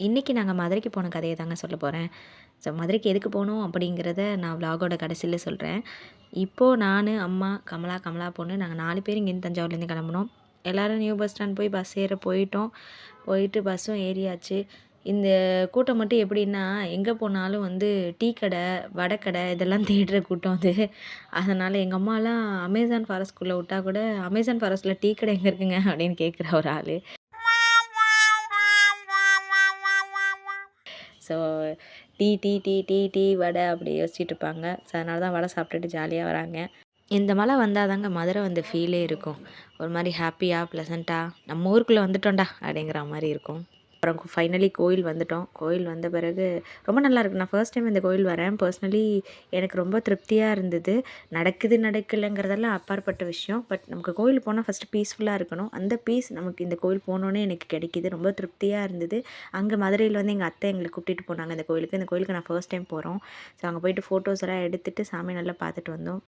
இன்றைக்கி நாங்கள் மதுரைக்கு போன கதையை தாங்க சொல்ல போகிறேன். ஸோ மதுரைக்கு எதுக்கு போனோம் அப்படிங்கிறத நான் விலாகோட கடைசியில் சொல்கிறேன். இப்போது நான், அம்மா, கமலா பொண்ணு நாங்கள் 4 பேர் இங்கேருந்து தஞ்சாவூர்லேருந்து கிளம்புனோம். எல்லோரும் நியூ பஸ் ஸ்டாண்ட் போய் பஸ் ஏற போயிட்டோம். போயிட்டு பஸ்ஸும் ஏறியாச்சு. இந்த கூட்டம் மட்டும் எப்படின்னா, எங்கே போனாலும் வந்து டீ கடை, வடை கடை இதெல்லாம் தேடுற கூட்டம் அது. அதனால் எங்கள் அம்மாலாம் அமேசான் ஃபாரஸ்ட்குள்ளே விட்டா கூட, "அமேசான் ஃபாரஸ்ட்டில் டீ கடை எங்கே இருக்குங்க?" அப்படின்னு கேட்குற ஒரு ஆள். So tea tea tea tea tea வடை அப்படி யோசிச்சுட்டு இருப்பாங்க. ஸோ அதனால தான் வடை சாப்பிட்டுட்டு ஜாலியாக வராங்க. இந்த மழை வந்தால் தாங்க மதுரை வந்த ஃபீலே இருக்கும். ஒரு மாதிரி ஹாப்பியாக ப்ளசண்ட்டாக நம்ம ஊருக்குள்ளே வந்துட்டோம்டா அப்படிங்கிற மாதிரி இருக்கும். அப்புறம் ஃபைனலி கோயில் வந்துட்டோம். கோயில் வந்த பிறகு ரொம்ப நல்லாயிருக்கு. நான் ஃபர்ஸ்ட் டைம் இந்த கோயில் வரேன். பர்சனலி எனக்கு ரொம்ப திருப்தியாக இருந்தது. நடக்கலைங்கிறதெல்லாம் அப்பாற்பட்ட விஷயம். பட் நமக்கு கோயில் போனால் ஃபஸ்ட்டு பீஸ்ஃபுல்லாக இருக்கணும். அந்த பீஸ் நமக்கு இந்த கோயில் போனோன்னே எனக்கு கிடைக்கிது. ரொம்ப திருப்தியாக இருந்தது. அங்கே மதுரையில் வந்து எங்கள் அத்தை எங்களை கூட்டிகிட்டு போனாங்க இந்த கோயிலுக்கு. இந்த கோயிலுக்கு நான் ஃபர்ஸ்ட் டைம் போகிறோம். ஸோ அங்கே போயிட்டு ஃபோட்டோஸ் எல்லாம் எடுத்துகிட்டு சாமி நல்லா பார்த்துட்டு வந்தோம்.